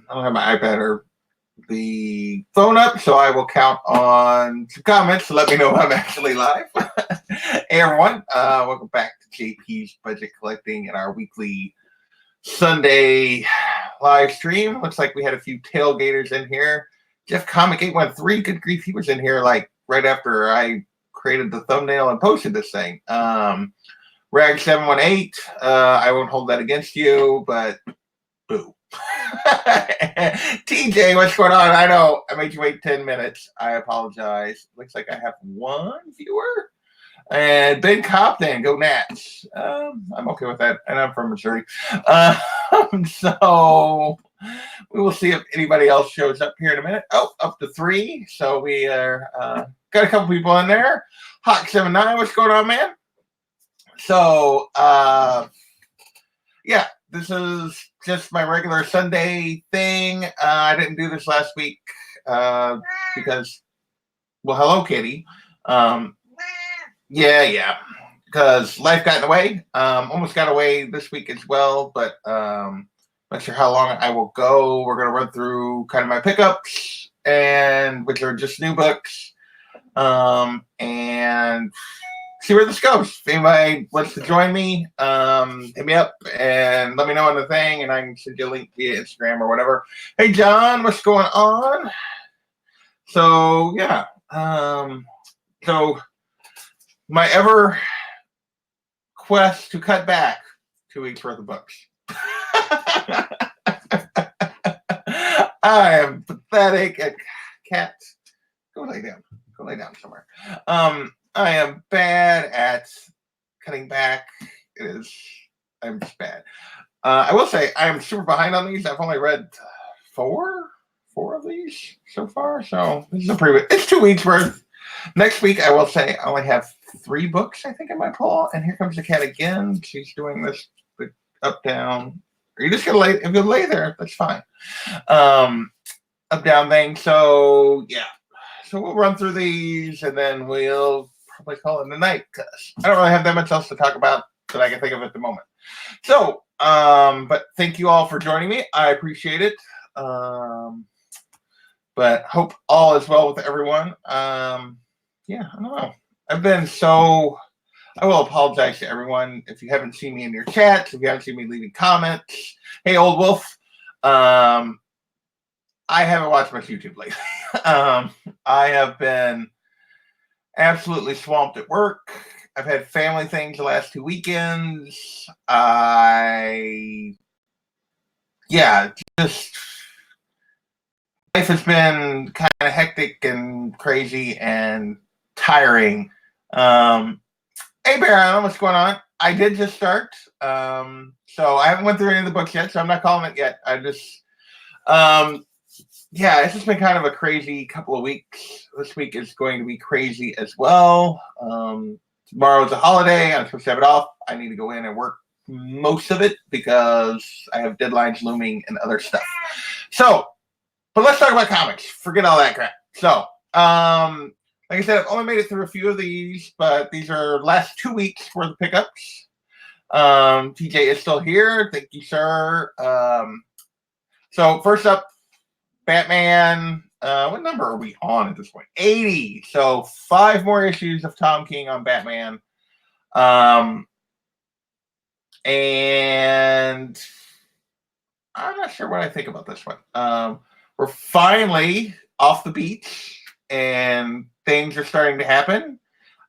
I don't have my iPad or the phone up, so I will count on some comments to let me know I'm actually live. Hey everyone, welcome back to JP's Budget Collecting and our weekly Sunday live stream. Looks like we had a few tailgaters in here. Jeff Comic 813, good grief, he was in here like right after I created the thumbnail and posted this thing. Rag 718, I won't hold that against you, but boo. TJ, what's going on? I know I made you wait 10 minutes. I apologize. Looks like I have one viewer. And Ben Copton, go Nats. I'm okay with that. And I'm from Missouri. So we will see if anybody else shows up here in a minute. Oh, up to 3. So we are got a couple people in there. Hawk79, what's going on, man? So yeah, this is just my regular Sunday thing. I didn't do this last week because, well, hello, Kitty. Yeah, because life got in the way. Almost got away this week as well, but not sure how long I will go. We're going to run through kind of my pickups, and which are just new books, and see where this goes. If anybody wants to join me, hit me up and let me know on the thing, and I can send you a link via Instagram or whatever. Hey, John, what's going on? So, yeah. So, my ever quest to cut back 2 weeks worth of books. I am pathetic. Cat, go lay down. Go lay down somewhere. I am bad at cutting back. I'm just bad. I will say I am super behind on these. I've only read four of these so far. So this is a pretty good. It's 2 weeks worth. Next week, I will say I only have 3 books, I think, in my pull. And here comes the cat again. She's doing this up, down. Are you just going to lay? If you lay there, that's fine. Up, down thing. So, yeah. So we'll run through these, and then we'll probably call it a night, because I don't really have that much else to talk about that I can think of at the moment. So, but thank you all for joining me. I appreciate it. But hope all is well with everyone. Yeah, I don't know. I've been so... I will apologize to everyone if you haven't seen me in your chats, if you haven't seen me leaving comments. Hey, Old Wolf. I haven't watched much YouTube lately. I have been absolutely swamped at work. I've had family things the last 2 weekends. Just life has been kind of hectic and crazy and tiring. Hey, Baron, what's going on? I did just start. So I haven't went through any of the books yet, so I'm not calling it yet. I just... yeah, it's just been kind of a crazy couple of weeks. This week is going to be crazy as well. Tomorrow's a holiday. I'm supposed to have it off. I need to go in and work most of it because I have deadlines looming and other stuff. So, but let's talk about comics. Forget all that crap. So, like I said, I've only made it through a few of these, but these are last 2 weeks for the pickups. TJ is still here. Thank you, sir. So first up, Batman. What number are we on at this point? 80. So 5 more issues of Tom King on Batman. And I'm not sure what I think about this one. We're finally off the beach and things are starting to happen.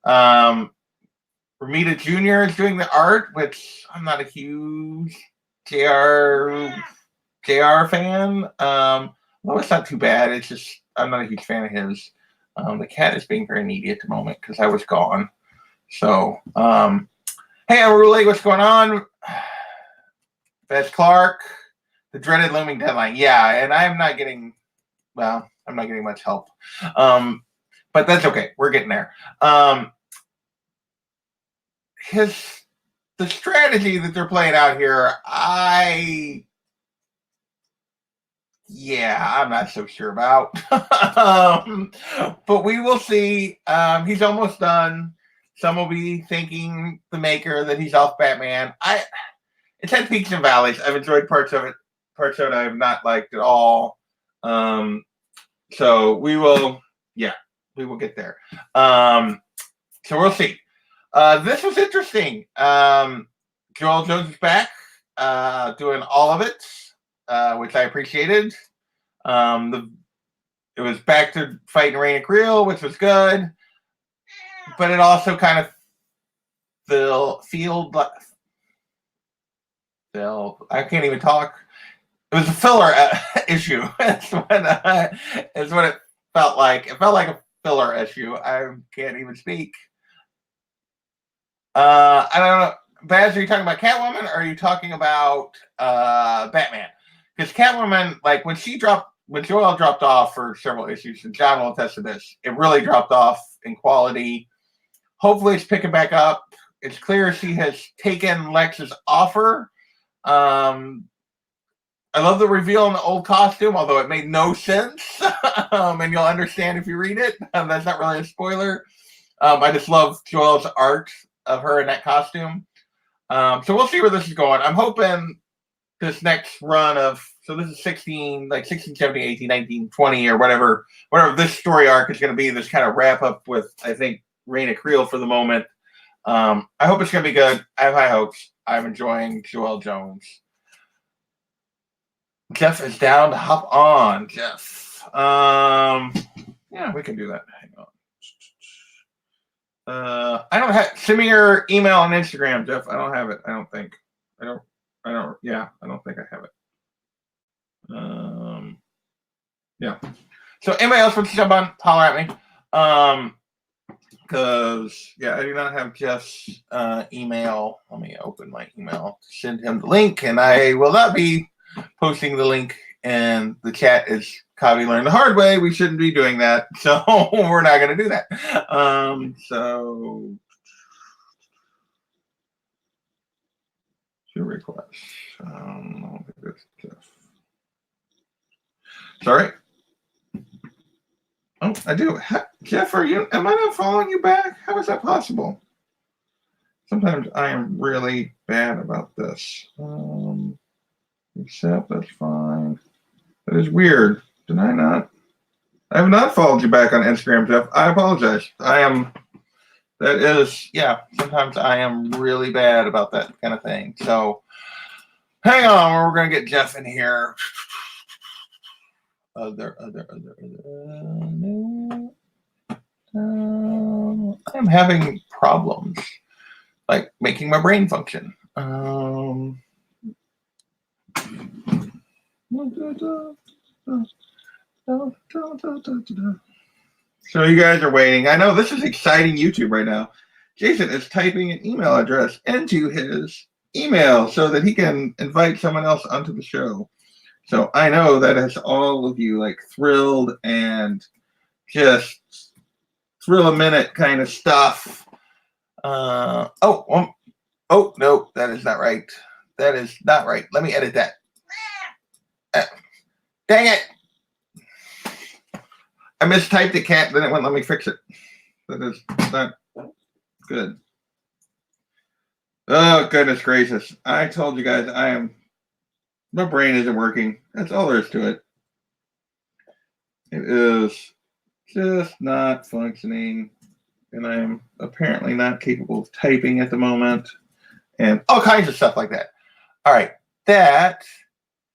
Ramita Jr. is doing the art, which I'm not a huge JR fan. Well, it's not too bad. It's just I'm not a huge fan of his. The cat is being very needy at the moment because I was gone. So, hey, Amarule, what's going on? Vez Clark, the dreaded looming deadline. Yeah, and I'm not getting much help. But that's okay. We're getting there. The strategy that they're playing out here, I'm not so sure about. But we will see. He's almost done. Some will be thanking the maker that he's off Batman. It's had peaks and valleys. I've enjoyed parts of it. parts of it I have not liked at all. So we will get there. So we'll see. This was interesting. Joel Jones is back, doing all of it, which I appreciated. It was back to fighting Raina Creel, which was good, but it also kind of I can't even talk. It was a filler issue. That's what it felt like. It felt like a filler issue. I can't even speak. I don't know. Baz, are you talking about Catwoman or are you talking about Batman? Because Catwoman, like when Joelle dropped off for several issues, and John will attest to this, it really dropped off in quality. Hopefully it's picking back up. It's clear she has taken Lex's offer. I love the reveal in the old costume, although it made no sense. And you'll understand if you read it. That's not really a spoiler. I just love Joel's art of her in that costume. So we'll see where this is going. I'm hoping this next run of, so this is 16, 17, 18, 19, 20, or whatever this story arc is going to be, this kind of wrap up with, I think, Raina Creel for the moment. I hope it's going to be good. I have high hopes. I'm enjoying Joel Jones. Jeff is down to hop on. Jeff. Yeah, we can do that. Hang on. I don't have, send me your email on Instagram, Jeff. I don't have it. I don't think. I don't think I have it. Yeah. So anybody else wants to jump on, holler at me. Because I do not have Jeff's email. Let me open my email. Send him the link, and I will not be posting the link in the chat. As Kavi learned the hard way, we shouldn't be doing that. So we're not going to do that. So should request. I don't think that's Jeff. Sorry. Oh, I do. Jeff, am I not following you back? How is that possible? Sometimes I am really bad about this. Accept, that's fine. That is weird. Did I not? I have not followed you back on Instagram, Jeff. I apologize. Sometimes I am really bad about that kind of thing. So hang on, we're going to get Jeff in here. I'm having problems, like making my brain function. So you guys are waiting. I know this is exciting YouTube right now. Jason is typing an email address into his email so that he can invite someone else onto the show. So I know that has all of you like thrilled and just thrill a minute kind of stuff. No, that is not right. That is not right. Let me edit that. Dang it. I mistyped the cat, then it wouldn't let me fix it. That is not good. Oh, goodness gracious. I told you guys my brain isn't working. That's all there is to it. It is just not functioning. And I'm apparently not capable of typing at the moment. And all kinds of stuff like that. All right. That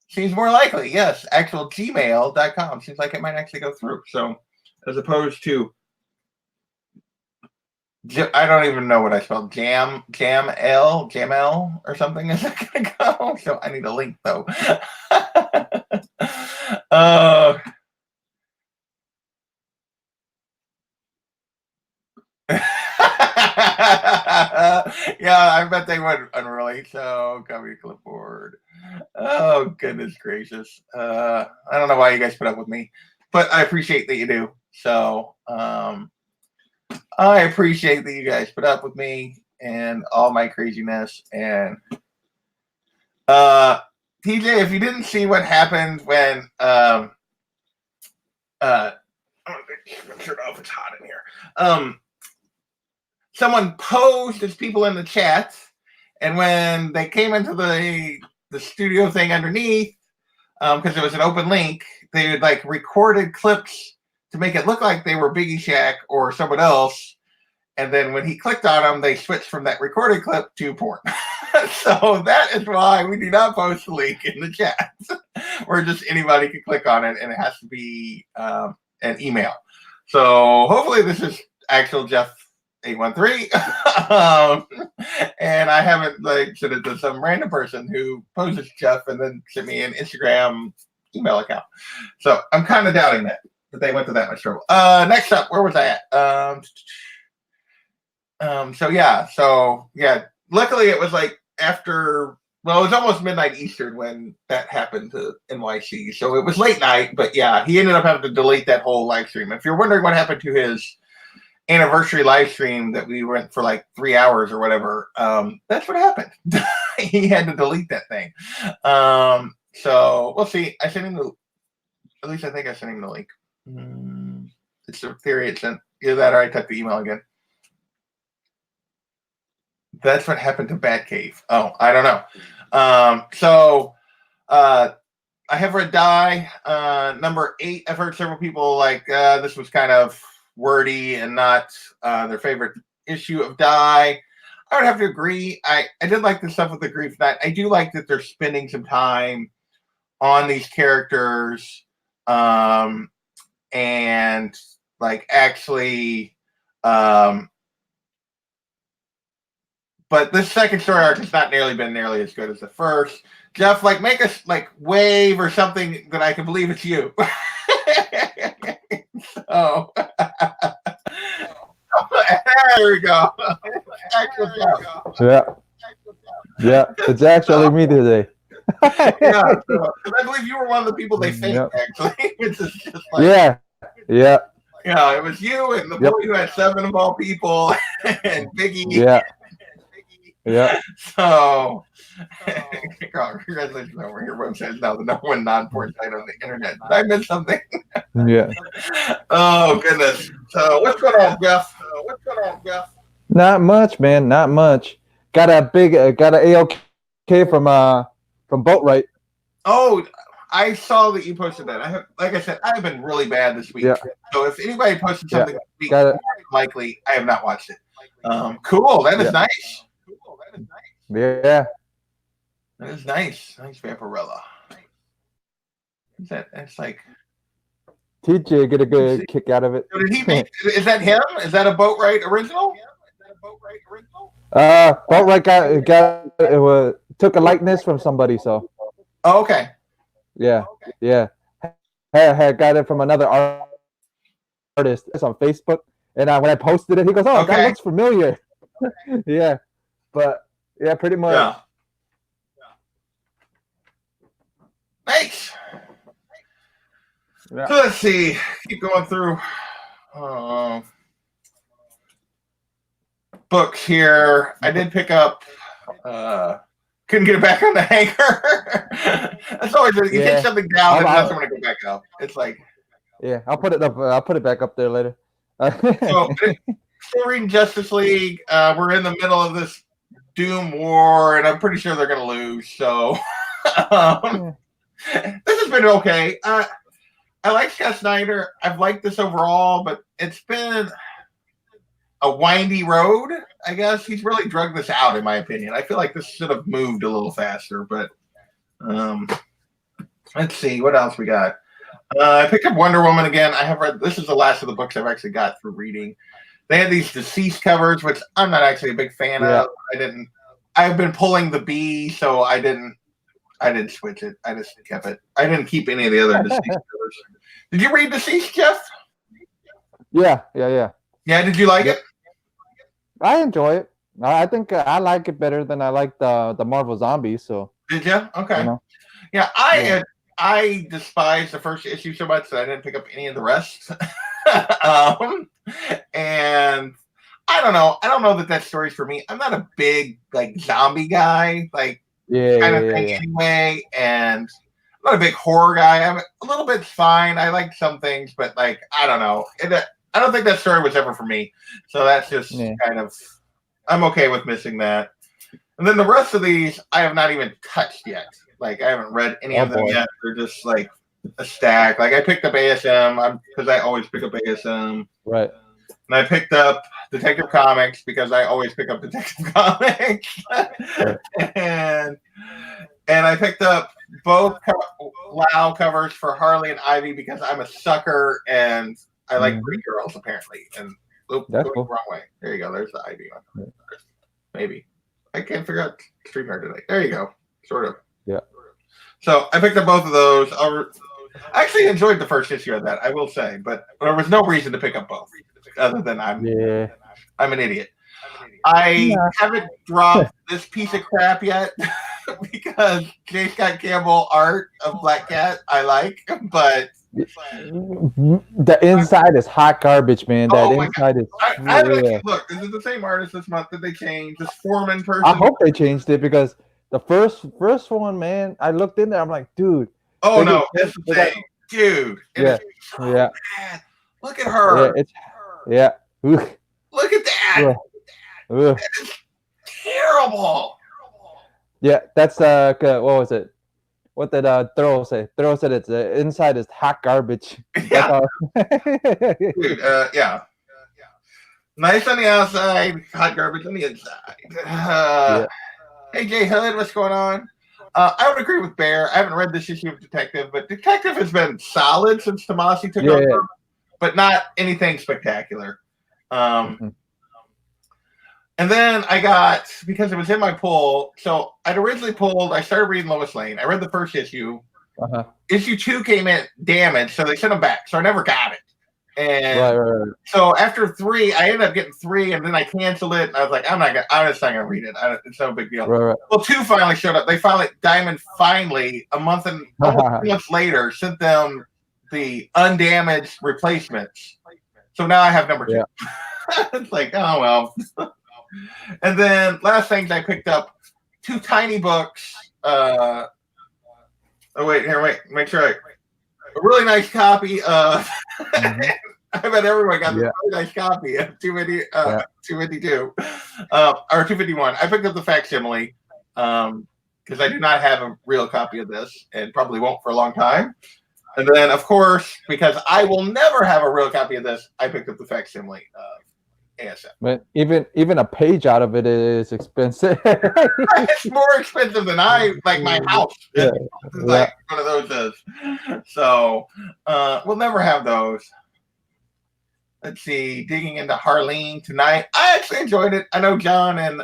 seems more likely. Yes. Actual gmail.com. Seems like it might actually go through. So as opposed to, I don't even know what I spelled. Jaml or something. Is that going to go? So I need a link though. Yeah, I bet they would, Unruly. So copy clipboard. Oh, goodness gracious. I don't know why you guys put up with me, but I appreciate that you do. So I appreciate that you guys put up with me and all my craziness. And TJ, if you didn't see what happened when I'm gonna turn it off, it's hot in here. Someone posed as people in the chat, and when they came into the studio thing underneath, because it was an open link. They had like recorded clips to make it look like they were Biggie Shack or someone else. And then when he clicked on them, they switched from that recorded clip to porn. So that is why we do not post the link in the chat, where just anybody can click on it, and it has to be an email. So hopefully this is actual Jeff 813, and I haven't like sent it to some random person who poses Jeff and then sent me an Instagram email account. So I'm kind of doubting that they went to that much trouble. Next up, where was I at? So yeah. Luckily, it was like after. Well, it was almost midnight Eastern when that happened to NYC. So it was late night, but yeah, he ended up having to delete that whole live stream. If you're wondering what happened to his anniversary live stream that we went for like 3 hours or whatever, that's what happened. He had to delete that thing. So we'll see. I sent him at least I think I sent him the link. It's the theory it sent. Either that or I typed the email again. That's what happened to Batcave. Oh, I don't know. I have read Die, number 8. I've heard several people like this was kind of wordy and not their favorite issue of Die. I would have to agree. I did like the stuff with the Grief Knight. I do like that they're spending some time on these characters and like actually but this second story arc has not been nearly as good as the first. Jeff, like, make us like wave or something that I can believe it's you. So there we go. Yeah, it's actually me today. Yeah, so, I believe you were one of the people they faked, actually. Which is just like, yeah. Yeah, it was you and the boy who had 7 of all people and Biggie. Yeah. So, congratulations over your website is now the #1 non-porn site on the internet. Did I miss something? Yeah. Oh goodness. So what's going on, Jeff? Not much, man. Not much. Got a AOK from Boatwright. Oh, I saw that you posted that. Like I said, I've been really bad this week. Yeah. So if anybody posted something likely, I have not watched it. Cool. That is nice. Yeah. That is nice. Nice Vaporella. It's like TJ get a good kick out of it. So did he make, is that him? Is that a Boatwright original? Boatwright took a likeness from somebody, so. Oh, okay. Yeah. Had got it from another artist. It's on Facebook, and when I posted it, he goes, "Oh, that looks familiar." Yeah, but yeah, pretty much. Yeah. Nice. Yeah. So let's see. Keep going through books here. I did pick up. Couldn't get it back on the hanger. That's always you take something down and doesn't want to go back up. It's like. Yeah, I'll put it up. I'll put it back up there later. So, still reading Justice League. We're in the middle of this Doom War, and I'm pretty sure they're going to lose. So, this has been okay. I like Scott Snyder. I've liked this overall, but it's been a windy road, I guess. He's really drugged this out, in my opinion. I feel like this should have moved a little faster, but let's see. What else we got? I picked up Wonder Woman again. I have read. This is the last of the books I've actually got through reading. They had these deceased covers, which I'm not actually a big fan of. I've been pulling the B, so I didn't switch it. I just kept it. I didn't keep any of the other deceased covers. Did you read Deceased, Jeff? Yeah. Yeah, did you like it? I enjoy it. I think I like it better than I like the Marvel Zombies. So did you? Okay. Yeah, I despise the first issue so much that I didn't pick up any of the rest. And I don't know. I don't know that story's for me. I'm not a big like zombie guy, like kind of thing anyway. And I'm not a big horror guy. I'm a little bit fine. I like some things, but like I don't know. I don't think that story was ever for me. So that's just kind of. I'm okay with missing that. And then the rest of these I have not even touched yet. Like I haven't read any Oh, of them boy. yet. They're just like a stack. Like I picked up ASM because I always pick up ASM. Right. And I picked up Detective Comics because I always pick up Detective Comics. Right. and I picked up both Lao covers for Harley and Ivy because I'm a sucker and I like pretty girls apparently. And That's going cool. the wrong way. There you go. There's the Ivy one. Yeah. Maybe. I can't figure out StreamYard today. There you go. Sort of. Yeah. So I picked up both of those. I actually enjoyed the first issue of that, I will say, but there was no reason to pick up both other than I'm an idiot. I haven't dropped this piece of crap yet because J. Scott Campbell art of Black Cat I like, but the inside is hot garbage, man. That inside is. I look, this is the same artist this month that they changed. This Foreman person. I hope they changed it because the first one, man, I looked in there. I'm like, dude. Oh no, it's the same, dude. Yeah, bad. Look at her. Yeah. Look at that. It's terrible. Yeah, that's what was it? What did Thorough say? Thorough said it's inside is hot garbage. Yeah. Dude, yeah. Nice on the outside, hot garbage on the inside. Hey Jay Hood, what's going on? I would agree with Bear. I haven't read this issue of Detective, but Detective has been solid since Tomasi took over, but not anything spectacular. And then I got, because it was in my pull, so I'd originally pulled, I started reading Lois Lane. I read the first issue. Issue 2 came in damaged, so they sent them back. So I never got it. And so after 3, I ended up getting 3, and then I canceled it. And I was like, I'm just not gonna read it. It's no big deal. Well, 2 finally showed up. Diamond finally, almost 2 months later, sent them the undamaged replacements. So now I have number 2. It's like, oh well. And then last things I picked up 2 tiny books. Make sure a really nice copy of. I bet everyone got this really nice copy of 252 or 251. I picked up the facsimile because I do not have a real copy of this and probably won't for a long time. And then, of course, because I will never have a real copy of this, I picked up the facsimile of ASM. But even a page out of it is expensive. It's more expensive than my house. Like one of those is. So we'll never have those. Let's see, digging into Harleen tonight. I actually enjoyed it. I know John and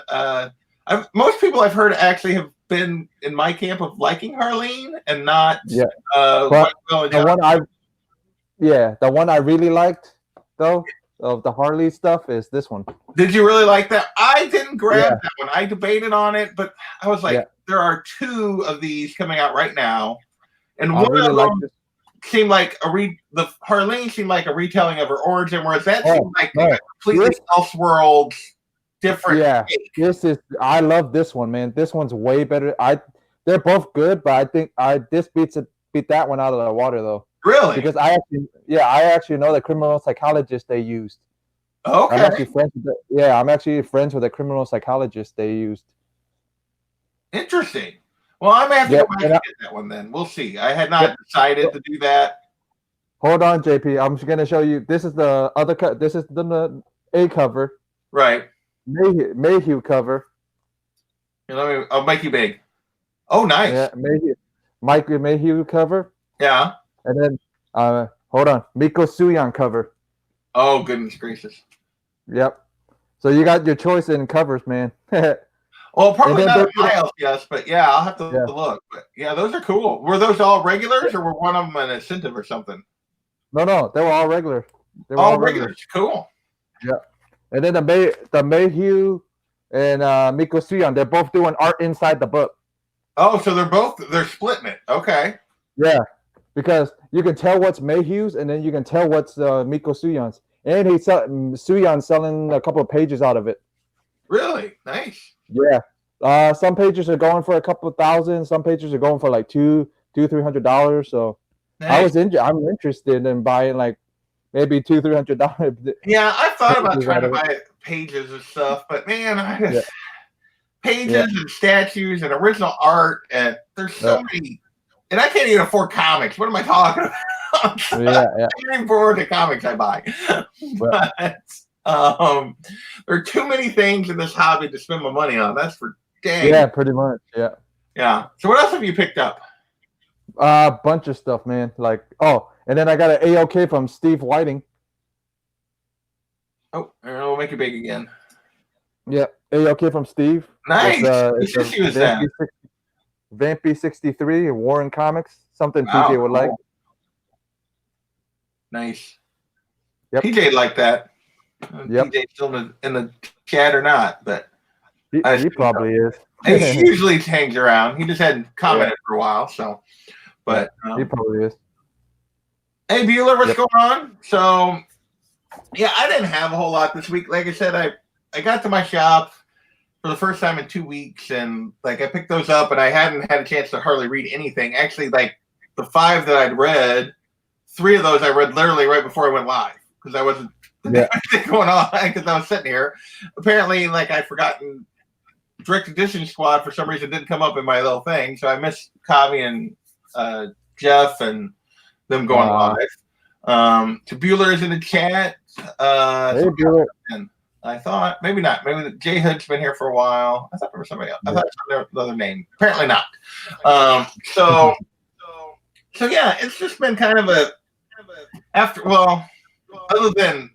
most people I've heard actually have been in my camp of liking Harleen and not. But the one I really liked though of the Harley stuff is this one. Did you really like that? I didn't grab that one. I debated on it, but I was like, there are 2 of these coming out right now, and one of them seemed like the Harleen seemed like a retelling of her origin, whereas that seemed like a completely elseworld, different. I love this one, man. This one's way better. They're both good, but I think this beat that one out of the water though. Really? Because I actually know the criminal psychologist they used. Okay. I'm actually friends with the criminal psychologist they used. Interesting. Well, I may have to go back and get that one then. We'll see. I had not decided to do that. Hold on, JP. I'm just gonna show you. This is the other cut. This is the A cover. Right. Mayhew cover. I'll make you big. Oh, nice. Yeah, Mayhew cover. Yeah. And then hold on, Miko Suyan cover. Oh, goodness gracious. Yep. So you got your choice in covers, man. Well, probably not my LCS, but I'll have to look. But those are cool. Were those all regulars, or were one of them an incentive or something? No, they were all regular. They were all regulars. Cool. Yeah. And then the Mayhew and Miko Suyan, they're both doing art inside the book. Oh, so they're splitting it. Okay. Yeah, because you can tell what's Mayhew's, and then you can tell what's Miko Suyan's. And Suyan's selling a couple of pages out of it. Really? Nice. Yeah. Some pages are going for a couple of $1,000. Some pages are going for like $200-$300. So nice. I'm interested in buying like maybe $200-$300. Yeah, I thought about trying to buy pages and stuff, but man, pages and statues and original art, and there's so many, and I can't even afford comics. What am I talking about? Yeah. I can't even afford the comics I buy. But there are too many things in this hobby to spend my money on. That's for dang. Yeah, pretty much. Yeah. Yeah. So what else have you picked up? Bunch of stuff, man. Like, and then I got an AOK from Steve Whiting. Oh, we'll make it big again. Yeah, AOK from Steve. Nice. It's a Vampy 63, Warren Comics. Something PJ would like. Nice. Yep. PJ like that. Yep. PJ still in the chat or not, but he probably is. He usually hangs around. He just hadn't commented for a while, so. But he probably is. Hey Bueller, what's going on? So, yeah, I didn't have a whole lot this week. Like I said, I got to my shop for the first time in 2 weeks, and like I picked those up, and I hadn't had a chance to hardly read anything. Actually, like the 5 that I'd read, 3 of those I read literally right before I went live because I wasn't going on because I was sitting here. Apparently, like I'd forgotten Direct Edition Squad for some reason didn't come up in my little thing, so I missed Kavi and Jeff and them going live. So Bueller is in the chat. Hey Bueller. I thought maybe not. Maybe Jay Hood's been here for a while. I thought there was somebody else. I thought it was another name. Apparently not. So yeah, it's just been kind of a other than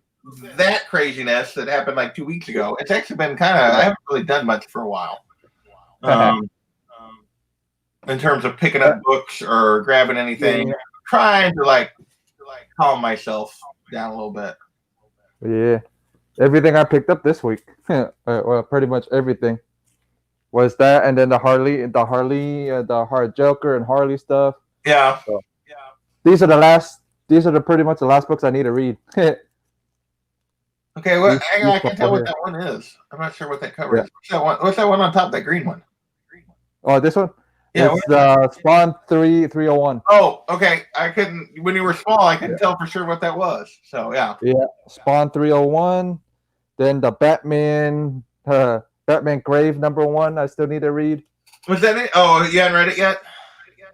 that craziness that happened like 2 weeks ago, it's actually been kind of I haven't really done much for a while. In terms of picking up books or grabbing anything, trying to like calm myself down a little bit. Yeah. Everything I picked up this week, well, pretty much everything, was that, and then the Hard Joker and Harley stuff. Yeah. So, these are pretty much the last books I need to read. Okay, well, I can tell what that one is. I'm not sure what that cover is. What's that one on top? That green one. Oh, this one. Yeah, it's Spawn 301. Oh, okay. I couldn't when you were small. I couldn't tell for sure what that was. So yeah. Yeah, Spawn 301. Then the Batman Grave #1. I still need to read. Was that it? Oh, you haven't read it yet?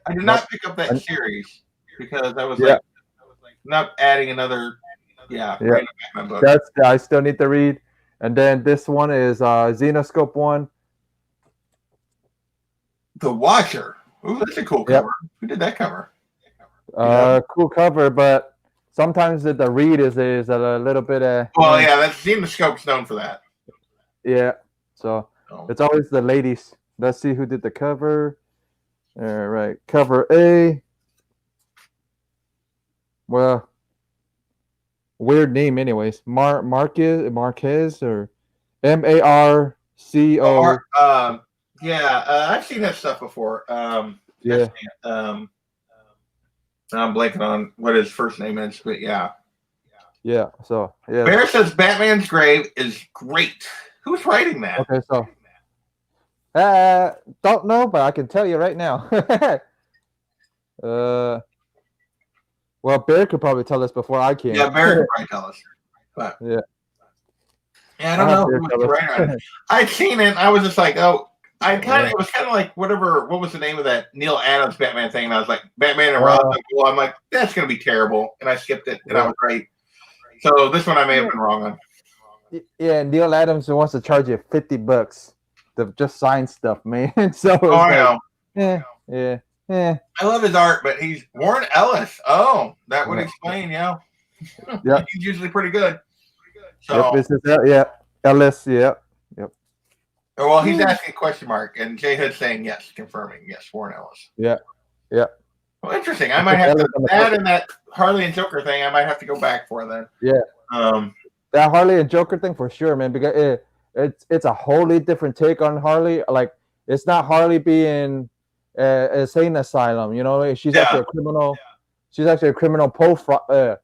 I did not pick up that series because I was like not adding another. Batman book. I still need to read. And then this one is Xenoscope 1. The Watcher. Ooh, that's a cool cover. Who did that cover? Cool cover, but sometimes the read is a little bit. Well, yeah, that's Xenoscope's known for that. Yeah, so it's always the ladies. Let's see who did the cover. All right, cover A. Well, weird name, anyways. Marquez or Marco. I've seen that stuff before. I'm blanking on what his first name is, but yeah. So yeah. Bear says Batman's Grave is great. Who's writing that? Okay, so don't know, but I can tell you right now. Well, Bear could probably tell us before I can. Yeah, Bear could probably tell us. But yeah, I don't know who was the writer on it. I'd seen it. I was just like, oh. It was kind of like what was the name of that Neil Adams Batman thing? And I was like, Batman and Robin. Well, I'm like, that's going to be terrible. And I skipped it, and I was right. So this one I may have been wrong on. Yeah, Neil Adams wants to charge you $50 to just sign stuff, man. So I know. Yeah. I love his art, but he's Warren Ellis. Oh, that would explain, yeah. He's usually pretty good. So, Ellis, Yep. Well, he's asking a question mark, and Jay Hood saying yes, confirming yes, Warren Ellis. Yeah. Well, interesting. I might have to that and that Harley and Joker thing. I might have to go back for then. Yeah. That Harley and Joker thing for sure, man. Because it's a wholly different take on Harley. Like it's not Harley being a insane asylum. You know, she's actually a criminal. She's actually a criminal profiler.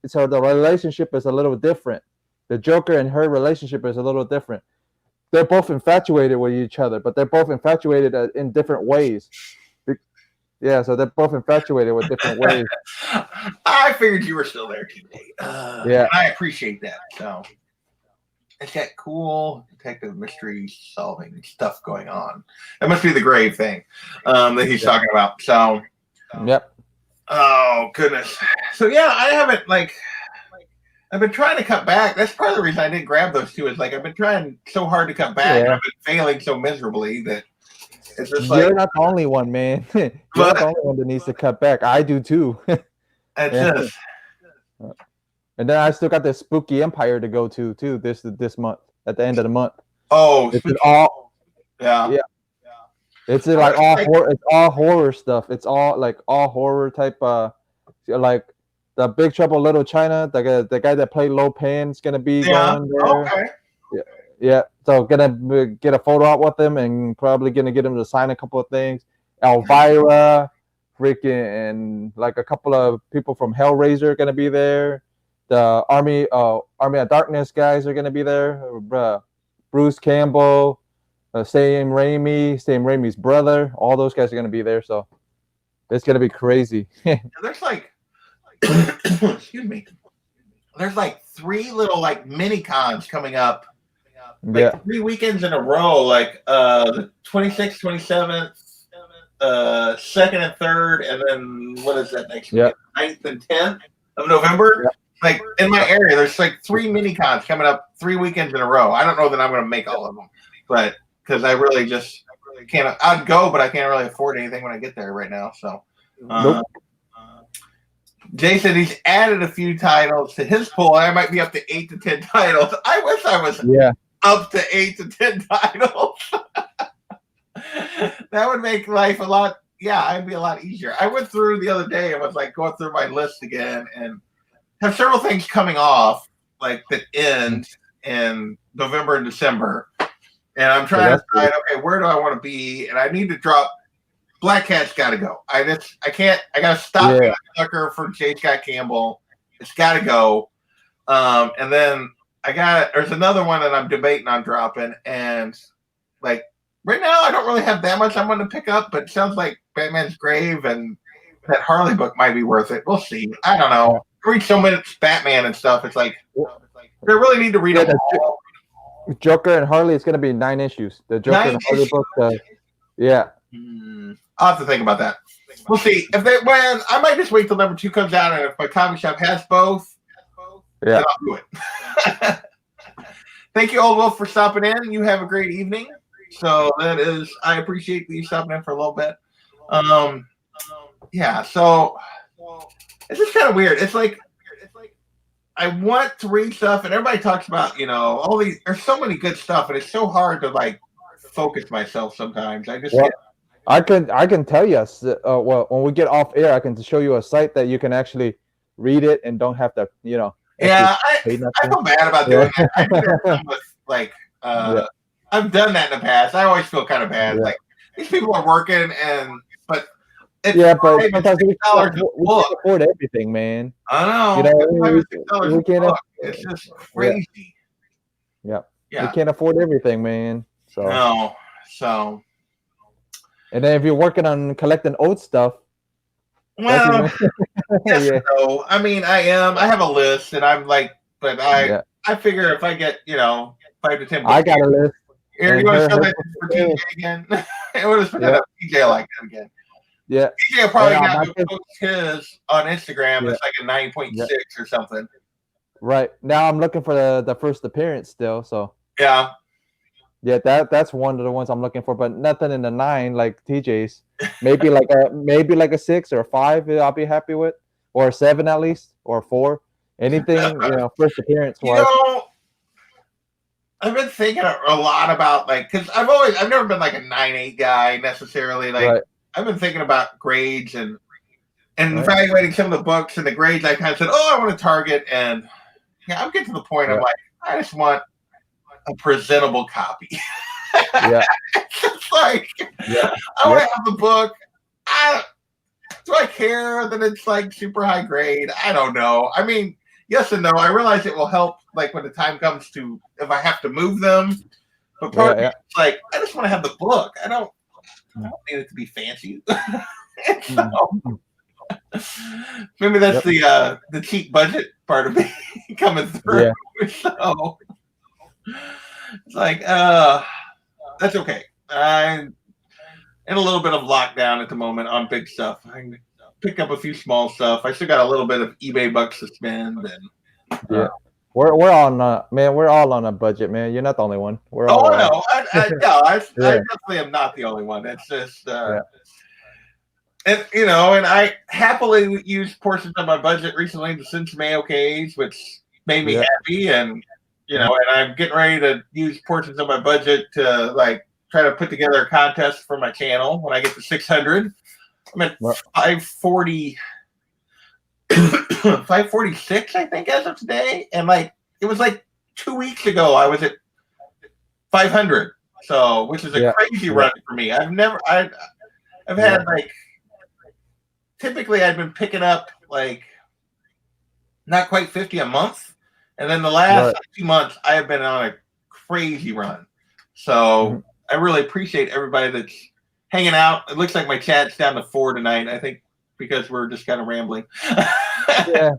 So the relationship is a little different. The Joker and her relationship is a little different. They're both infatuated with each other, but they're both infatuated in different ways. Yeah, so they're both infatuated with different ways. I figured you were still there today. I appreciate that. So, it's got cool detective mystery solving stuff going on. That must be the grave thing that he's talking about. So, yep. Oh goodness. So yeah, I haven't I've been trying to cut back. That's part of the reason I didn't grab those two. Is like I've been trying so hard to cut back, and I've been failing so miserably that it's just you're not the only one, man. You're not the only one that needs to cut back. I do too. Just. And then I still got the Spooky Empire to go to too this month at the end of the month. Oh, it's all yeah. It's like it's all horror stuff. It's all like all horror type. Like the Big Trouble Little China. The guy that played Lo Pan's gonna be going there. Okay. Yeah. So gonna get a photo out with him and probably gonna get him to sign a couple of things. Elvira, freaking, and like a couple of people from Hellraiser are gonna be there. The Army of Darkness guys are gonna be there. Bruce Campbell, Sam Raimi's brother. All those guys are gonna be there. So it's gonna be crazy. There's like, excuse me. There's like 3 little like mini cons coming up. Like 3 weekends in a row. Like the 26th, 27th, 2nd and 3rd, and then what is that next week? 9th and 10th of November. Yep. Like in my area, there's like 3 mini cons coming up 3 weekends in a row. I don't know that I'm going to make all of them, but because I really can't. I'd go, but I can't really afford anything when I get there right now. So, Jason, he's added a few titles to his pool. I might be up to 8 to 10 titles. I wish I was up to 8 to 10 titles. That would make life a lot. Yeah, it'd be a lot easier. I went through the other day and was like going through my list again and have several things coming off like that end in November and December. And I'm trying to decide, okay, where do I want to be? And I need to drop Black Cat's gotta go. I gotta stop being a sucker for J. Scott Campbell. It's gotta go. And then there's another one that I'm debating on dropping, and like right now I don't really have that much I'm gonna pick up, but it sounds like Batman's Grave and that Harley book might be worth it. We'll see. I don't know. I read so much Batman and stuff. It's like I really need to read it. Joker and Harley, it's gonna be 9 issues. The Joker and Harley book, I'll have to think about that. We'll see. I might just wait till number 2 comes out, and if my comic shop has both, then I'll do it. Thank you, Old Wolf, for stopping in. You have a great evening. So I appreciate you stopping in for a little bit. So it's just kind of weird. It's like I want to read stuff, and everybody talks about, all these. There's so many good stuff, and it's so hard to like focus myself sometimes. I can tell you. When we get off air, I can show you a site that you can actually read it and don't have to, Yeah, I feel bad about doing that. I do that with, I've done that in the past. I always feel kind of bad. Like these people are working, but sometimes we can't afford everything, man. I know. We can't. It's just crazy. Yeah. We can't afford everything, man. So no. So. And then if you're working on collecting old stuff, well, no. I mean, I am. I have a list, and I'm like, but I figure if I get 5 to 10 books, I got a list. Here, you want to show that for TJ again? I want to put that up. TJ like that again. Yeah. TJ will probably got to post his on Instagram. It's like a 9.6 or something. Right. Now I'm looking for the first appearance still. So yeah. Yeah, that's one of the ones I'm looking for, but nothing in the 9 like TJ's. Maybe like a 6 or a 5 I'll be happy with, or a 7 at least, or a 4. Anything, first appearance wise. I've been thinking a lot about because I've never been like a 9/8 guy necessarily. I've been thinking about grades and evaluating some of the books and the grades. I kind of said, I want to target, and I'm getting to the point. I'm like, I just want a presentable copy. It's like I want to have the book. Do I care that it's like super high grade? I don't know. I mean, yes and no. I realize it will help like when the time comes to if I have to move them. But part of me is like I just want to have the book. I don't need it to be fancy. Maybe that's the cheap budget part of me coming through. So It's like, that's okay. I'm in a little bit of lockdown at the moment on big stuff. I pick up a few small stuff. I still got a little bit of eBay bucks to spend, and Yeah. We're on man. We're all on a budget, man. You're not the only one. We're all. oh, I know. I Yeah. definitely am not the only one. It's just, Yeah. and you know, and I happily used portions of my budget recently to send some AOKs, which made me Yeah. happy. And you know, and I'm getting ready to use portions of my budget to like try to put together a contest for my channel when I get to 600. I'm at What? 540, 546, I think, as of today. And like, it was like 2 weeks ago, I was at 500. So, which is a Yeah. crazy Yeah. run for me. I've had like, typically I've been picking up like not quite 50 a month. And then the last 2 months, I have been on a crazy run. So I really appreciate everybody that's hanging out. It looks like my chat's down to 4 tonight, I think, because we're just kind of rambling. Yeah.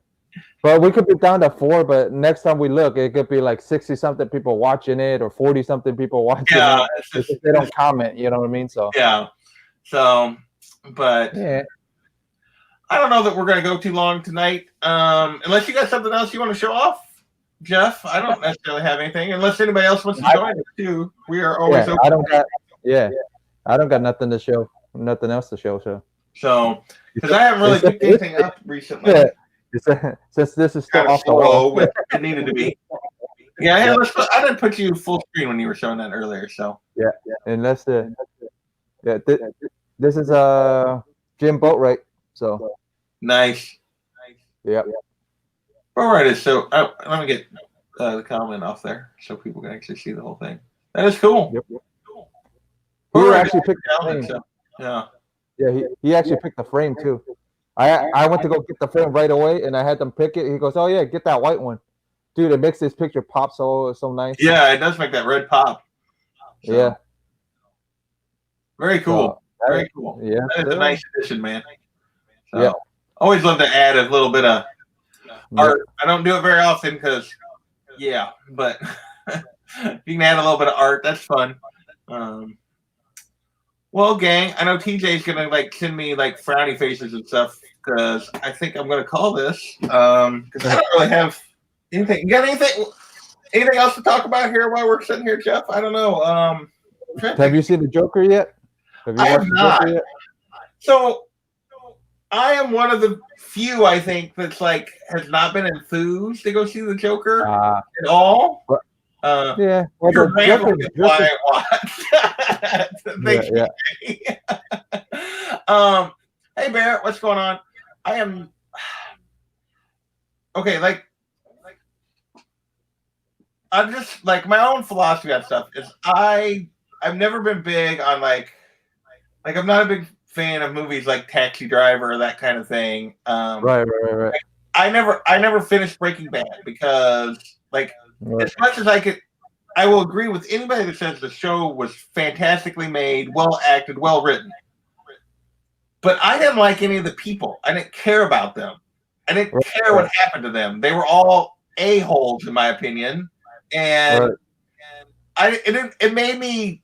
But we could be down to 4, but next time we look, it could be like 60-something people watching it or 40-something people watching it. It's just, they don't comment, you know what I mean? So yeah. So, but yeah. I don't know that we're going to go too long tonight. Unless you got something else you want to show off, Jeff. I don't necessarily have anything. Unless anybody else wants to join us too. We are always open. I don't got nothing to show. Nothing else to show. So, because I haven't really picked anything up recently. Yeah. Since this is still off the wall, it needed to be. Yeah, I didn't put you full screen when you were showing that earlier. So yeah, and that's the this is Jim Boatwright. So nice. Yeah. All right, so let me get the comment off there so people can actually see the whole thing. That is cool. Yep. He actually picked the frame. So, yeah. Yeah, he actually picked the frame too. I went to go get the frame right away, and I had them pick it. He goes, "Oh yeah, get that white one, dude. It makes this picture pop so nice." Yeah, it does make that red pop. So, yeah. Very cool. So, very cool. Yeah, that is a nice addition, man. So, yeah. Always love to add a little bit of art. I don't do it very often because, but you can add a little bit of art. That's fun. Well, gang, I know TJ's gonna like send me like frowny faces and stuff because I think I'm gonna call this because I don't really have anything. You got anything else to talk about here while we're sitting here, Jeff? I don't know. Have you seen the Joker yet? I have not. So I am one of the few, I think, that's like has not been enthused to go see the Joker at all. Yeah, well, your Joker is why I watched. Hey Barrett, what's going on? I am okay. Like I'm just like my own philosophy on stuff is I've never been big on like I'm not a big fan of movies like Taxi Driver or that kind of thing. Right. I never finished Breaking Bad because as much as I will agree with anybody that says the show was fantastically made, well acted, well written. But I didn't like any of the people. I didn't care about them. I didn't care what happened to them. They were all a-holes, in my opinion. And it made me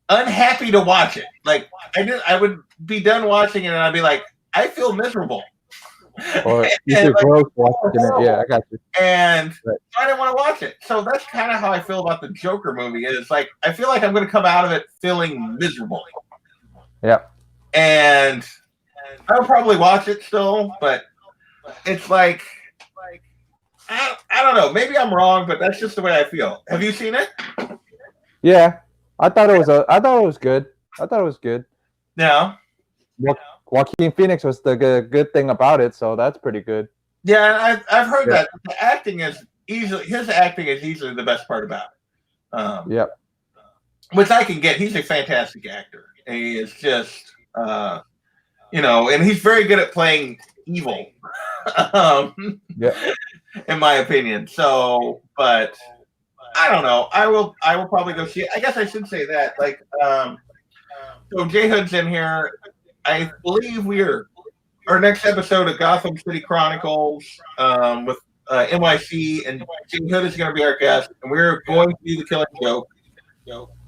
unhappy to watch it. Like I would be done watching it and I'd be like, I feel miserable. Or you feel gross watching it. Yeah, I got you. And I didn't want to watch it. So that's kind of how I feel about the Joker movie. Is like I feel like I'm going to come out of it feeling miserable. Yeah. And I'll probably watch it still, but it's like I don't know. Maybe I'm wrong, but that's just the way I feel. Have you seen it? Yeah, I thought it was good. I thought it was good. Yeah. Joaquin Phoenix was the good thing about it, so that's pretty good. Yeah, I've heard that the acting is his acting is easily the best part about it. Which I can get. He's a fantastic actor. And he is just, and he's very good at playing evil. In my opinion. So, but I don't know. I will probably go see it. I guess I should say that. Like, so J Hood's in here. I believe our next episode of Gotham City Chronicles with NYC, and Jim Hood is going to be our guest, and we're going to do the Killing Joke,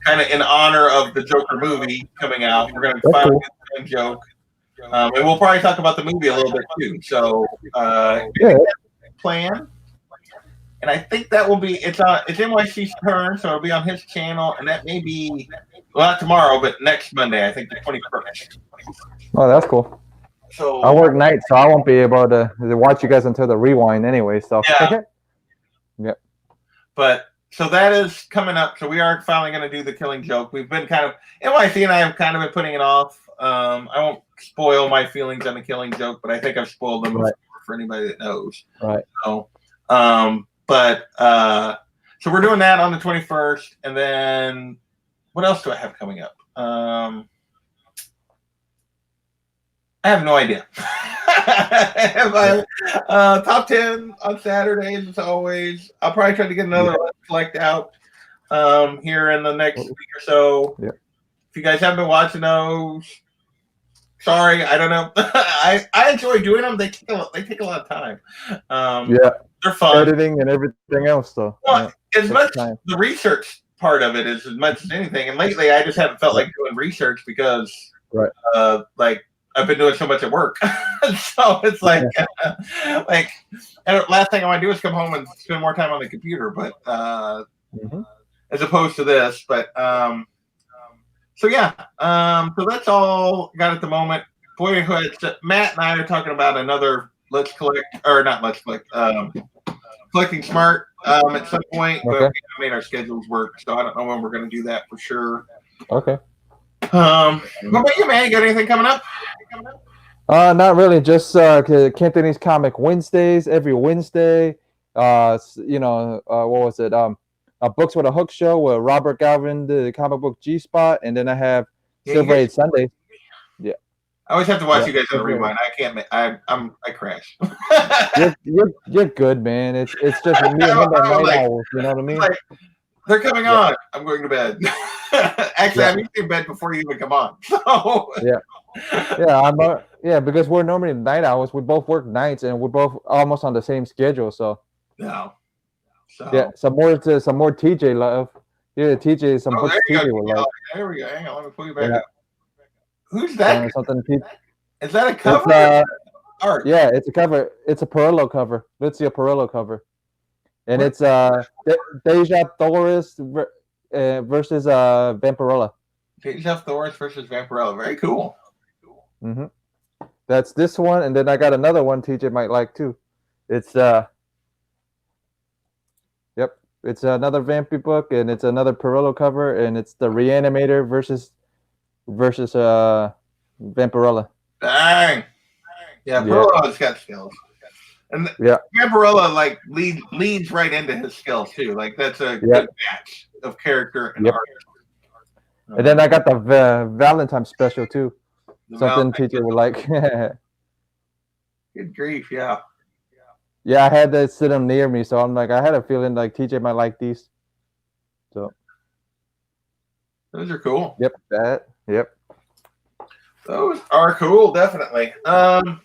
kind of in honor of the Joker movie coming out. We're going to finally do the Killing Joke, and we'll probably talk about the movie a little bit too. So, plan. And I think that will be it's NYC's turn, so it'll be on his channel, and that may be not tomorrow, but next Monday, I think the 21st. Oh, that's cool. So I work nights, so I won't be able to watch you guys until the rewind anyway. So yeah. But so that is coming up. So we are finally going to do the Killing Joke. We've been kind of NYC and I have kind of been putting it off. I won't spoil my feelings on the Killing Joke, but I think I've spoiled them for anybody that knows. Right. So, so we're doing that on the 21st, and then what else do I have coming up? I have no idea. Top 10 on Saturdays as always. I'll probably try to get another select out here in the next week or so. Yeah. If you guys haven't been watching those, sorry, I don't know. I enjoy doing them. They take a lot of time. They're fun. Editing and everything else, though. Well, as much the research part of it is as much as anything. And lately, I just haven't felt like doing research because, like, I've been doing so much at work. So it's like, last thing I want to do is come home and spend more time on the computer. But as opposed to this, but so that's all I got at the moment. Boyhood. Matt and I are talking about another Let's Collect, or not Let's Collect, Collecting Smart at some point, but we haven't made our schedules work, so I don't know when we're going to do that for sure. Okay. What about you, man? You got anything coming up? Not really. Just Cantonese Comic Wednesdays every Wednesday. What was it? Books with a Hook show with Robert Galvin, the comic book G-Spot, and then I have Silver Age Sundays. Yeah. I always have to watch you guys on the rewind. I can't. I crash. you're good, man. It's just me and him at night owls. You know what I mean? Like, they're coming on. I'm going to bed. Actually, I'm usually in bed before you even come on. So because we're normally night owls. We both work nights, and we're both almost on the same schedule. So some more TJ love. Yeah, TJ some books TJ will love. There we go. Hang on, let me pull you back up. Who's that? Is that a cover? Art. Yeah, it's a cover. It's a Perillo cover. Let's see a Perillo cover. And it's Deja Thoris versus Vampirella. Deja Thoris versus Vampirella. Very cool. Mm-hmm. That's this one, and then I got another one TJ might like too. It's it's another Vampy book, and it's another Perillo cover, and it's the Reanimator versus Vampirella. Dang. Yeah, Perillo's got skills. And Vampirella like leads right into his skills too. Like that's a good match of character and art. And then I got the Valentine special too. Something TJ would like. Good grief, yeah. Yeah, I had to sit them near me, so I'm like, I had a feeling like TJ might like these. So those are cool. Yep. Those are cool, definitely. So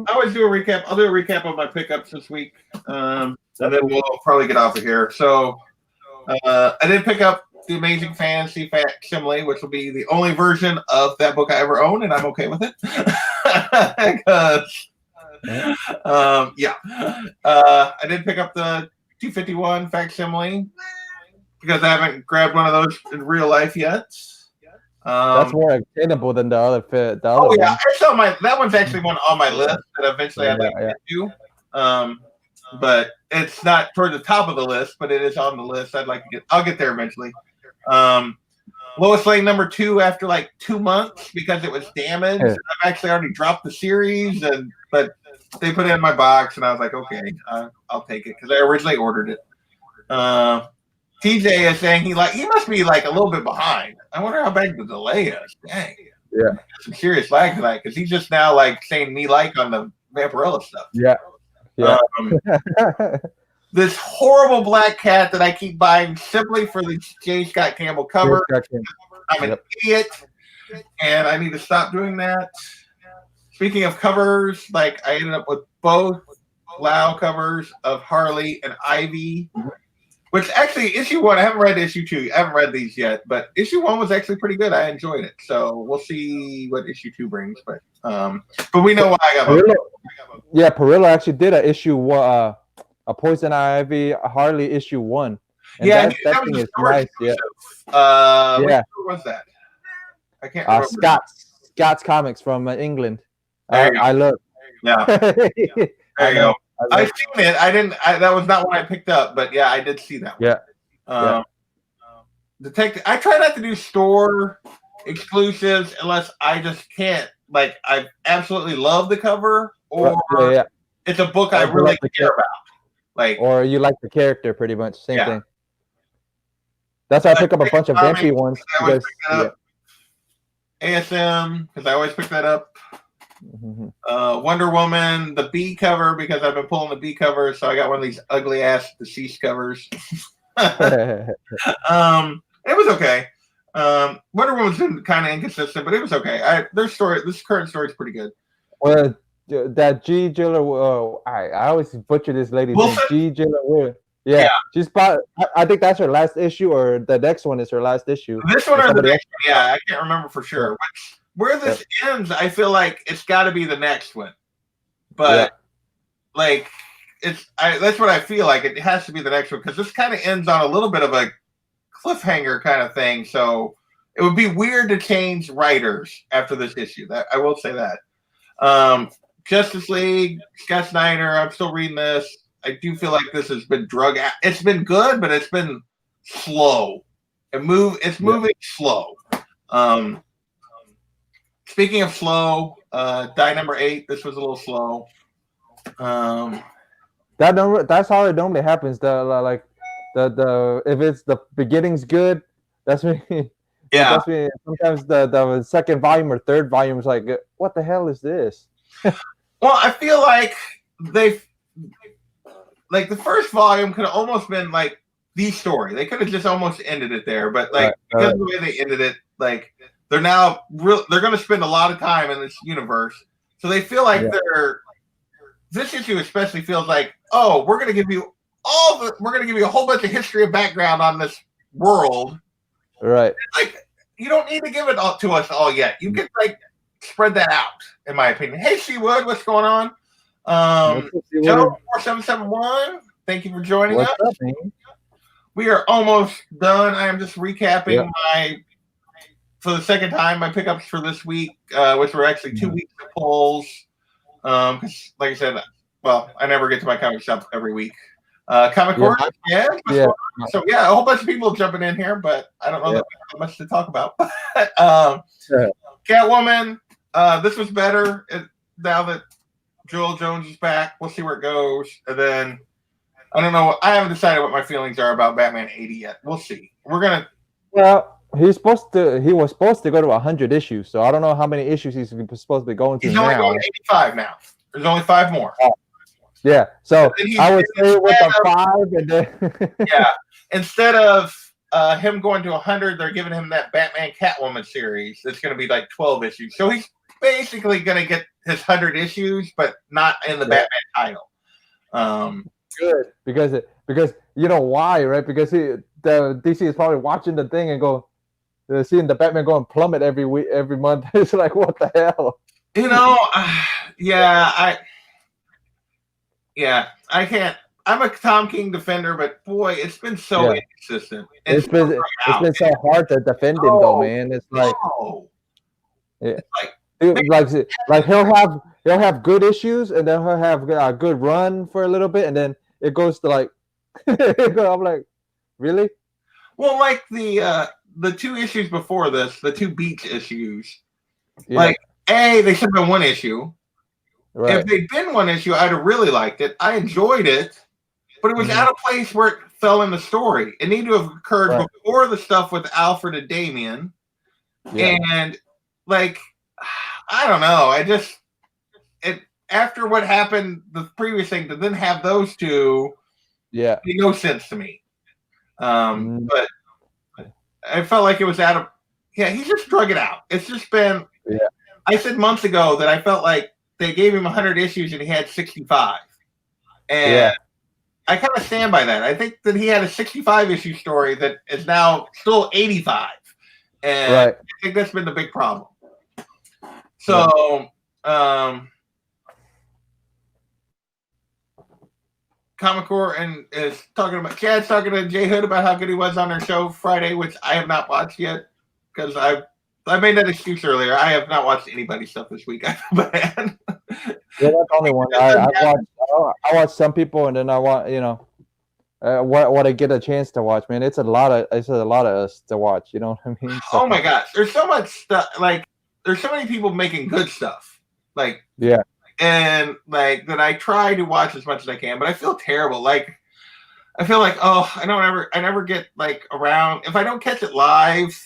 I always do a recap. I'll do a recap of my pickups this week, and then we'll probably get off of here. So I did pick up The Amazing Fantasy Facsimile, which will be the only version of that book I ever own, and I'm okay with it. Because, I did pick up the 251 Facsimile because I haven't grabbed one of those in real life yet. That's more attainable than the other one. That one's actually one on my list that eventually I'd like to get to. But it's not toward the top of the list, but it is on the list. I'll get there eventually. Lois Lane #2 after like 2 months because it was damaged. I've actually already dropped the series, but they put it in my box, and I was like, okay, I'll take it because I originally ordered it. TJ is saying he must be like a little bit behind. I wonder how big the delay is. Dang. Yeah. Some serious lag tonight because he's just now like saying me like on the Vampirella stuff. Yeah. This horrible black cat that I keep buying simply for the J. Scott Campbell cover. I'm an idiot, and I need to stop doing that. Speaking of covers, like I ended up with both Lau covers of Harley and Ivy. Which actually, issue 1, I haven't read issue 2. I haven't read these yet, but issue 1 was actually pretty good. I enjoyed it. So we'll see what issue 2 brings. But we know why I got voted. Yeah, Perillo actually did a issue a Poison Ivy Harley issue 1. And yeah, that thing is nice. Yeah. What was that? I can't remember. Scott's Comics from England. There you go. I look. Yeah. There you go. I've seen it. That was not what I picked up, but yeah, I did see that one. Yeah. Detective. I try not to do store exclusives unless I just can't. Like, I absolutely love the cover, or it's a book I really care about. Like, or you like the character, pretty much. Same thing. That's why I pick up a bunch of Vinci ones. Because, ASM, because I always pick that up. Wonder Woman, the B cover, because I've been pulling the B cover, so I got one of these ugly ass deceased covers. It was okay. Wonder Woman's been kind of inconsistent, but it was okay. This current story is pretty good. Well, that G. Giller, I always butcher this lady's name. G. Giller. Yeah, she's probably. I think that's her last issue, or the next one is her last issue. This one or the next one? Yeah, I can't remember for sure. Where this ends, I feel like it's got to be the next one, but like that's what I feel like. It has to be the next one because this kind of ends on a little bit of a cliffhanger kind of thing. So it would be weird to change writers after this issue. That I will say that. Justice League, Scott Snyder. I'm still reading this. I do feel like this has been drug out. It's been good, but it's been slow. It's moving slow. Speaking of slow, die number 8. This was a little slow. That's how it normally happens. The if it's the beginning's good, that's when that's when sometimes the second volume or third volume is like, what the hell is this? Well, I feel like like the first volume could have almost been like the story. They could have just almost ended it there, but like because of the way they ended it, like they're going to spend a lot of time in this universe, so they feel like this issue especially feels like, oh, we're going to give you a whole bunch of history and background on this world, right? Like, you don't need to give it all to us all yet. You can like spread that out, in my opinion. Hey, Seawood, what's going on? Joe 4771, thank you for joining us. Up, man? We are almost done. I am just recapping for the second time, my pickups for this week, which were actually 2 weeks of pulls. Because, like I said, well, I never get to my comic shop every week. Comic Corner, So a whole bunch of people jumping in here, but I don't know that we have much to talk about. Catwoman, this was better now that Joel Jones is back. We'll see where it goes, and then I don't know. I haven't decided what my feelings are about Batman 80 yet. We'll see. We're gonna. Well, he was supposed to go to 100 issues, so I don't know how many issues he's supposed to be going to. He's only going to 85 now. There's only 5 more. Yeah, so I would say with the 5, and then instead of him going to 100, they're giving him that Batman Catwoman series. It's going to be like 12 issues. So he's basically going to get his 100 issues, but not in the Batman title. Good, because you know why, right? Because the DC is probably watching the thing and seeing the Batman going plummet every week, every month. It's like, what the hell? You know, I can't. I'm a Tom King defender, but boy, it's been so inconsistent. It's been so hard to defend him, though, man. It's like, like he'll have good issues, and then he'll have a good run for a little bit, and then it goes to like, I'm like, really? Well, like the 2 issues before this, the 2 beach issues, like they should have been 1 issue. Right. If they'd been 1 issue, I'd have really liked it. I enjoyed it, but it was out of place where it fell in the story. It needed to have occurred before the stuff with Alfred and Damian. And like, I don't know. After what happened, the previous thing, to then have those 2, made no sense to me. But I felt like it was out of. Yeah, he just drug it out. It's just been. I said months ago that I felt like they gave him 100 issues and he had 65. And I kind of stand by that. I think that he had a 65 issue story that is now still 85. And I think that's been the big problem. So, Comic Core and is talking about Chad's talking to Jay Hood about how good he was on their show Friday, which I have not watched yet because I made that excuse earlier. I have not watched anybody's stuff this week. I feel bad. Yeah, that's the only one. I watch some people, and then I want what I get a chance to watch. Man, it's a lot of us to watch. You know what I mean? So, oh my gosh, there's so much stuff. Like there's so many people making good stuff. Like and like that I try to watch as much as I can, but I feel terrible. Like I feel like I never get like around if I don't catch it live,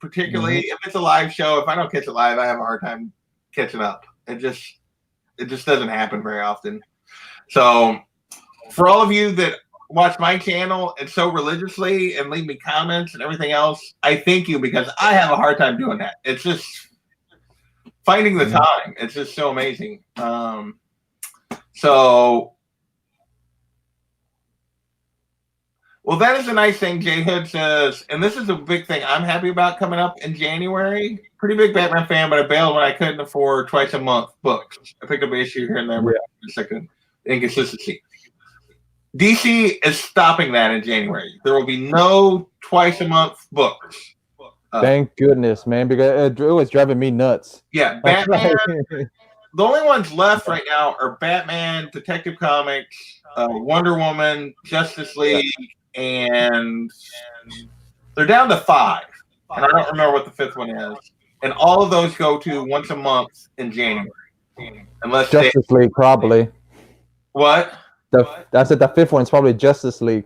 particularly if it's a live show. If I don't catch it live, I have a hard time catching up. It just doesn't happen very often. So for all of you that watch my channel and so religiously and leave me comments and everything else, I thank you because I have a hard time doing that. It's just finding the time. It's just so amazing. Well, that is a nice thing. Jay Hood says, and this is a big thing I'm happy about coming up in January. Pretty big Batman fan, but I bailed when I couldn't afford twice a month books. I picked up an issue here and there. Second inconsistency. DC is stopping that in January. There will be no twice a month books. Thank goodness, man, because it was driving me nuts. Yeah, Batman. The only ones left right now are Batman, Detective Comics, Wonder Woman, Justice League, and they're down to 5. And I don't remember what the 5th one is. And all of those go to once a month in January. Unless Justice League, probably. What? I said the 5th one's probably Justice League.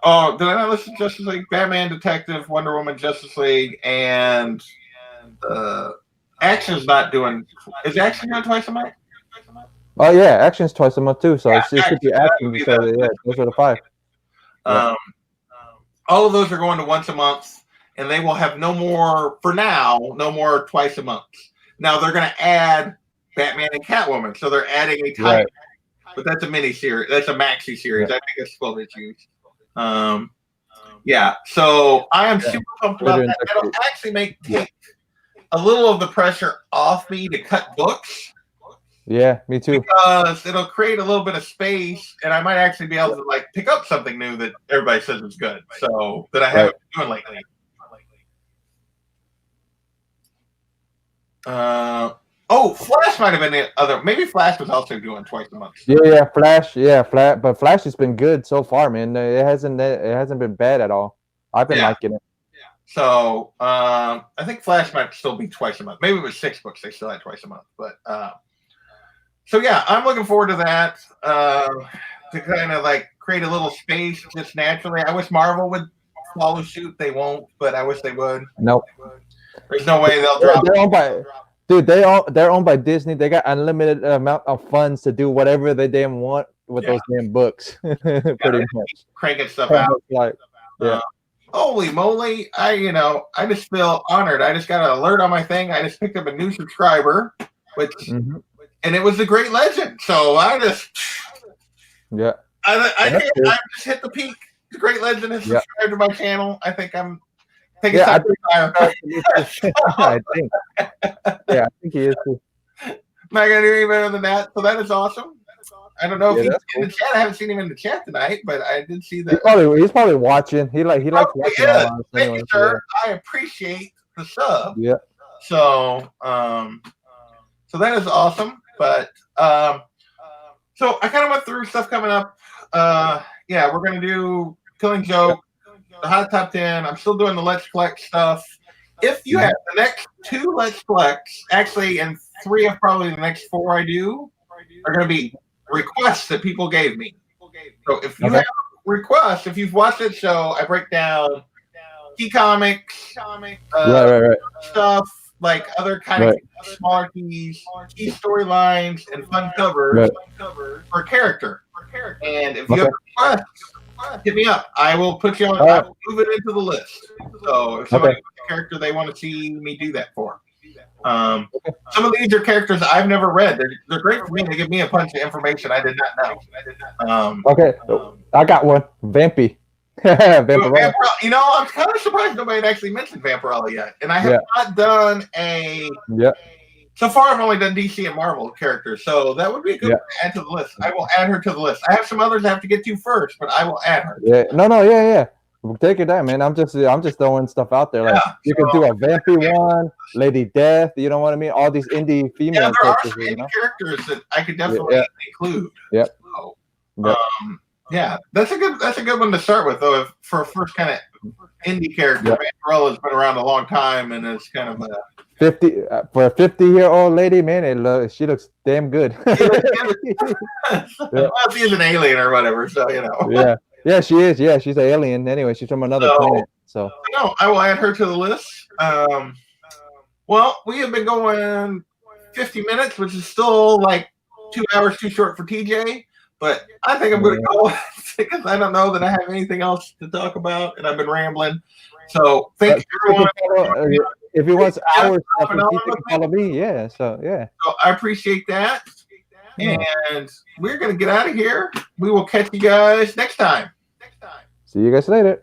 Oh, did I not listen to Justice League? Batman, Detective, Wonder Woman, Justice League, and Action's not doing. Is Action doing twice a month? Oh yeah, Action's twice a month too. So it should be Action. So yeah, those are the 5. All of those are going to once a month, and they will have no more for now. No more twice a month. Now they're going to add Batman and Catwoman, so they're adding a type. But that's a mini series. That's a maxi series. I think it's 12 issues. Yeah. So I am super pumped about that. It'll actually take a little of the pressure off me to cut books. Yeah, me too. Because it'll create a little bit of space, and I might actually be able to like pick up something new that everybody says is good. So that I haven't been doing lately. Flash might have been the other. Maybe Flash was also doing twice a month. Yeah, Flash. Yeah, but Flash has been good so far, man. It hasn't been bad at all. I've been liking it. Yeah. So I think Flash might still be twice a month. Maybe it was 6 books. They still had twice a month. But so yeah, I'm looking forward to that. To kind of like create a little space just naturally. I wish Marvel would follow suit. They won't, but I wish they would. Nope. There's no way they'll drop. They're owned by Disney. They got unlimited amount of funds to do whatever they damn want with those damn books. Pretty much cranking stuff out. Like, holy moly! I just feel honored. I just got an alert on my thing. I just picked up a new subscriber, which and it was the Great Legend. So I just I just hit the peak. The Great Legend has subscribed to my channel. I think I'm. I think I think he is too. Am I gonna do any better than that? So that is awesome. I don't know if he's in the chat. I haven't seen him in the chat tonight, but I did see that. He's probably watching. He likes watching. Thank you, sir. I appreciate the sub. Yeah. So so that is awesome. But so I kind of went through stuff coming up. We're gonna do Killing Joke. The Hot Top 10. I'm still doing the Let's Collect stuff. If you have the next 2 Let's Collects, actually, and 3 of probably the next 4 I do, are going to be requests that people gave me. So if you have requests, if you've watched that show, I break down key comics, stuff, like other kind of smaller keys, key storylines, and fun covers for a character. And if you have requests, hit me up. I will put you on. I will move it into the list. So if somebody has a character they want to see me do that for. Some of these are characters I've never read. They're great for me. They give me a bunch of information I did not know. Okay, I got one. Vampy. Vampirella. You know, I'm kind of surprised nobody had actually mentioned Vampirella yet. And I have not done a... Yeah. So far, I've only done DC and Marvel characters, so that would be a good one to add to the list. I will add her to the list. I have some others I have to get to first, but I will add her. Yeah, yeah. Take it down, man. I'm just throwing stuff out there. Like you can do a Vampy one, Lady Death. You know what I mean? All these indie female characters. There are some characters that I could definitely include. Yep. So, yeah, that's a good one to start with, though. For a first kind of indie character, Vampirella has been around a long time and is kind of a 50 for a 50-year-old lady, man. She looks damn good. Well, she's an alien or whatever, so you know. Yeah, she is. Yeah, she's an alien. Anyway, she's from another planet. So no, I will add her to the list. Well, we have been going 50 minutes, which is still like 2 hours too short for TJ. But I think I'm going to go because I don't know that I have anything else to talk about, and I've been rambling. So thank you, everyone. If he wants hours, you can follow me. Yeah. So I appreciate that. And we're going to get out of here. We will catch you guys next time. See you guys later.